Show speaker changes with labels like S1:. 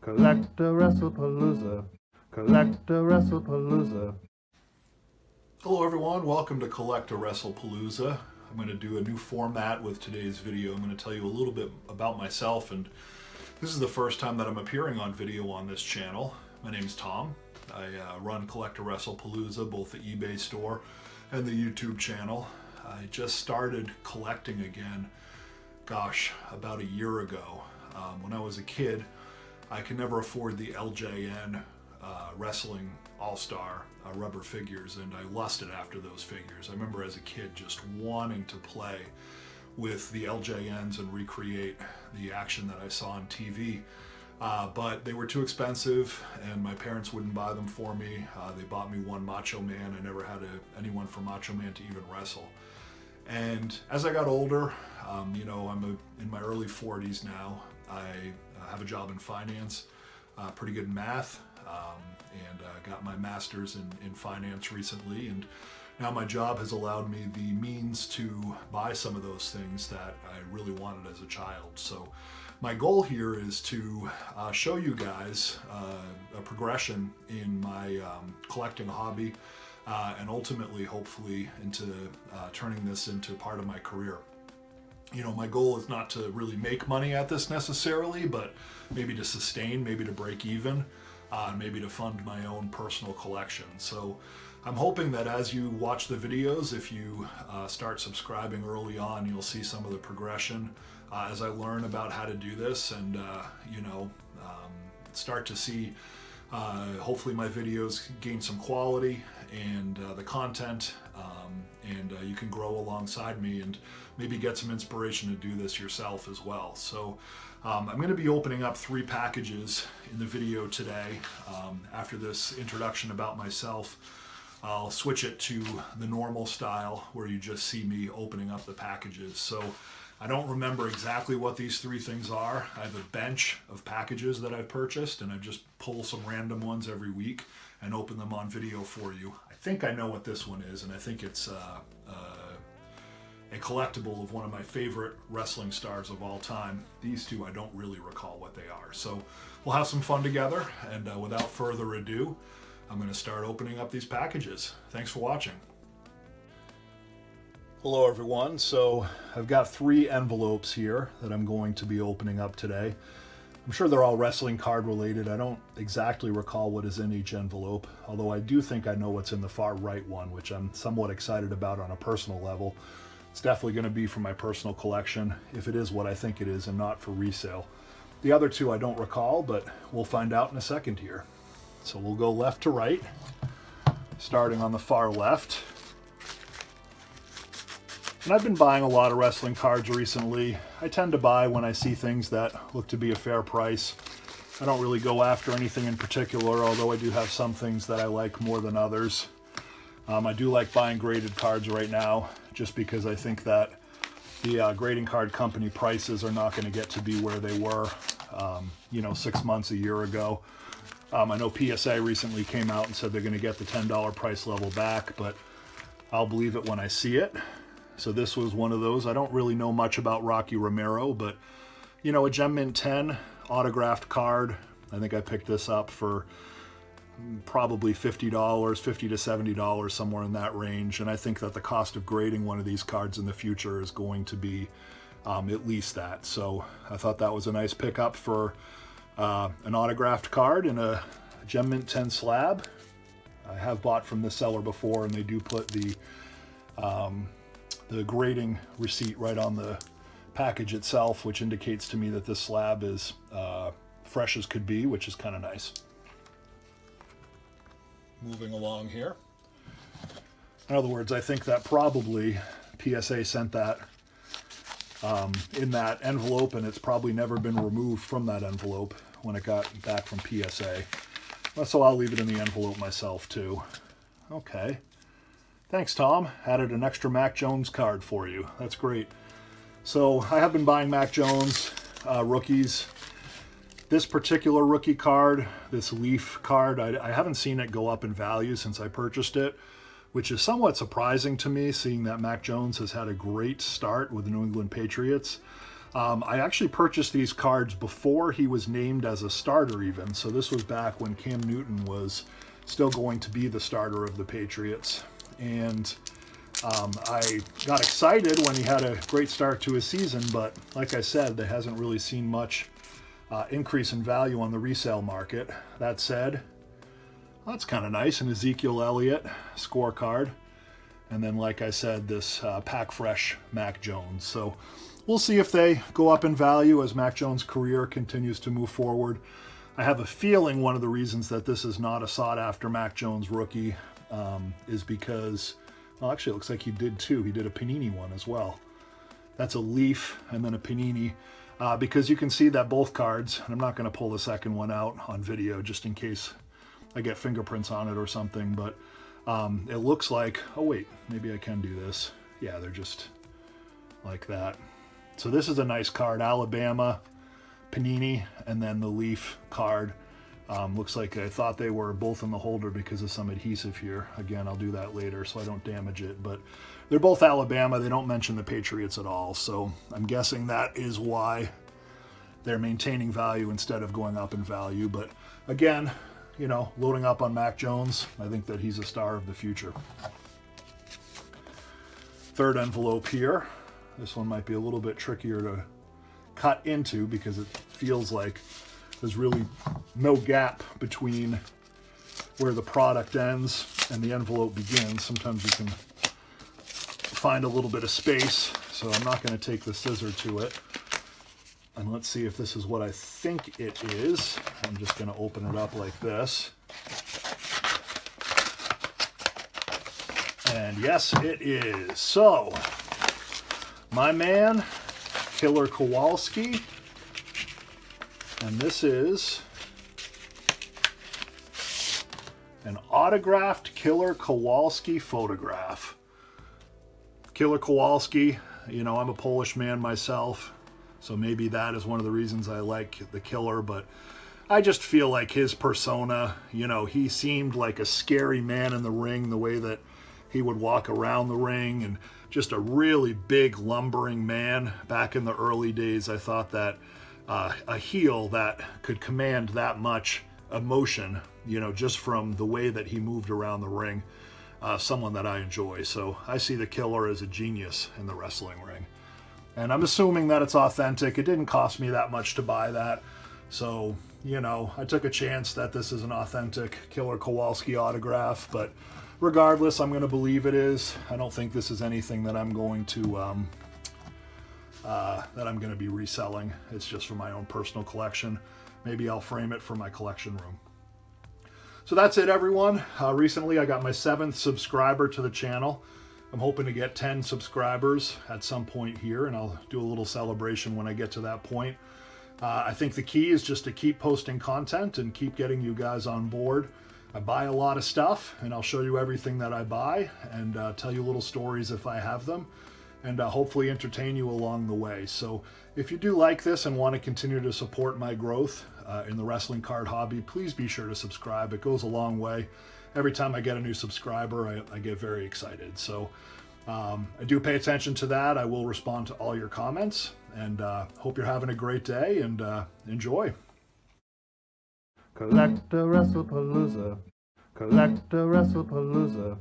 S1: CollectAWrestlePalooza. CollectAWrestlePalooza.
S2: Hello everyone, welcome to CollectAWrestlePalooza. I'm going to do a new format with today's video. I'm going to tell you a little bit about myself, and this is the first time that I'm appearing on video on this channel. My name is Tom. I run CollectAWrestlePalooza, both the eBay store and the YouTube channel. I just started collecting again, about a year ago. When I was a kid, I could never afford the LJN Wrestling All-Star rubber figures, and I lusted after those figures. I remember as a kid just wanting to play with the LJNs and recreate the action that I saw on TV. But they were too expensive, and my parents wouldn't buy them for me. They bought me one Macho Man. I never had anyone from Macho Man to even wrestle. And as I got older, I'm in my early 40s now. I have a job in finance, pretty good in math, and got my master's in finance recently. And now my job has allowed me the means to buy some of those things that I really wanted as a child. So my goal here is to show you guys a progression in my collecting hobby, and ultimately, hopefully, into turning this into part of my career. You know, my goal is not to really make money at this necessarily, but maybe to sustain, maybe to break even, maybe to fund my own personal collection. So I'm hoping that as you watch the videos, if you start subscribing early on, you'll see some of the progression as I learn about how to do this, and start to see hopefully my videos gain some quality and the content, and you can grow alongside me and maybe get some inspiration to do this yourself as well. So I'm going to be opening up 3 packages in the video today. After this introduction about myself, I'll switch it to the normal style where you just see me opening up the packages. So I don't remember exactly what these 3 things are. I have a bench of packages that I've purchased, and I just pull some random ones every week and open them on video for you. I think I know what this one is, and I think it's a collectible of one of my favorite wrestling stars of all time. These 2, I don't really recall what they are. So we'll have some fun together, and without further ado, I'm going to start opening up these packages. Thanks for watching. Hello everyone. So I've got 3 envelopes here that I'm going to be opening up today. I'm sure they're all wrestling card related. I don't exactly recall what is in each envelope, although I do think I know what's in the far right one, which I'm somewhat excited about on a personal level. It's definitely going to be for my personal collection, if it is what I think it is and not for resale. The other 2 I don't recall, but we'll find out in a second here. So we'll go left to right, starting on the far left. And I've been buying a lot of wrestling cards recently. I tend to buy when I see things that look to be a fair price. I don't really go after anything in particular, although I do have some things that I like more than others. I do like buying graded cards right now, just because I think that the grading card company prices are not going to get to be where they were, 6 months, a year ago. I know PSA recently came out and said they're going to get the $10 price level back, but I'll believe it when I see it. So this was one of those. I don't really know much about Rocky Romero, but, a Gem Mint 10 autographed card. I think I picked this up for probably $50, $50 to $70, somewhere in that range. And I think that the cost of grading one of these cards in the future is going to be at least that. So I thought that was a nice pickup for an autographed card in a Gem Mint 10 slab. I have bought from the seller before, and they do put the grading receipt right on the package itself, which indicates to me that this slab is fresh as could be, which is kind of nice. Moving along here. In other words, I think that probably PSA sent that in that envelope, and it's probably never been removed from that envelope when it got back from PSA. So I'll leave it in the envelope myself too. Okay. Thanks, Tom. Added an extra Mac Jones card for you. That's great. So I have been buying Mac Jones rookies. This particular rookie card, this Leaf card, I haven't seen it go up in value since I purchased it, which is somewhat surprising to me, seeing that Mac Jones has had a great start with the New England Patriots. I actually purchased these cards before he was named as a starter even. So this was back when Cam Newton was still going to be the starter of the Patriots. And I got excited when he had a great start to his season, but like I said, there hasn't really seen much increase in value on the resale market. That said, well, that's kind of nice. An Ezekiel Elliott scorecard. And then, like I said, this Pack Fresh Mac Jones. So we'll see if they go up in value as Mac Jones' career continues to move forward. I have a feeling one of the reasons that this is not a sought-after Mac Jones rookie is because, well, actually it looks like he did too. He did a Panini one as well. That's a Leaf and then a Panini. Because you can see that both cards, and I'm not going to pull the second one out on video just in case I get fingerprints on it or something, but it looks like, oh wait, maybe I can do this. Yeah, they're just like that. So this is a nice card, Alabama, Panini, and then the Leaf card. Looks like I thought they were both in the holder because of some adhesive here. Again, I'll do that later so I don't damage it, but they're both Alabama. They don't mention the Patriots at all, so I'm guessing that is why they're maintaining value instead of going up in value. But again, you know, loading up on Mac Jones, I think that he's a star of the future. Third envelope here. This one might be a little bit trickier to cut into because it feels like there's really no gap between where the product ends and the envelope begins. Sometimes you can find a little bit of space, so I'm not going to take the scissor to it. And let's see if this is what I think it is. I'm just going to open it up like this. And yes, it is. So, my man, Killer Kowalski. And this is an autographed Killer Kowalski photograph. Killer Kowalski, you know, I'm a Polish man myself, so maybe that is one of the reasons I like the Killer, but I just feel like his persona, you know, he seemed like a scary man in the ring, the way that he would walk around the ring, and just a really big lumbering man. Back in the early days, I thought that a heel that could command that much emotion, you know, just from the way that he moved around the ring, someone that I enjoy. So I see the Killer as a genius in the wrestling ring. And I'm assuming that it's authentic. It didn't cost me that much to buy that. So, you know, I took a chance that this is an authentic Killer Kowalski autograph, but regardless, I'm going to believe it is. I don't think this is anything that I'm going to be reselling. It's just for my own personal collection. Maybe I'll frame it for my collection room. So that's it, everyone. Recently, I got my 7th subscriber to the channel. I'm hoping to get 10 subscribers at some point here, and I'll do a little celebration when I get to that point. I think the key is just to keep posting content and keep getting you guys on board. I buy a lot of stuff, and I'll show you everything that I buy and tell you little stories if I have them, and hopefully entertain you along the way. So if you do like this and want to continue to support my growth in the wrestling card hobby, please be sure to subscribe. It goes a long way. Every time I get a new subscriber, I get very excited. So I do pay attention to that. I will respond to all your comments, and hope you're having a great day, and enjoy. CollectAWrestlePalooza. CollectAWrestlePalooza.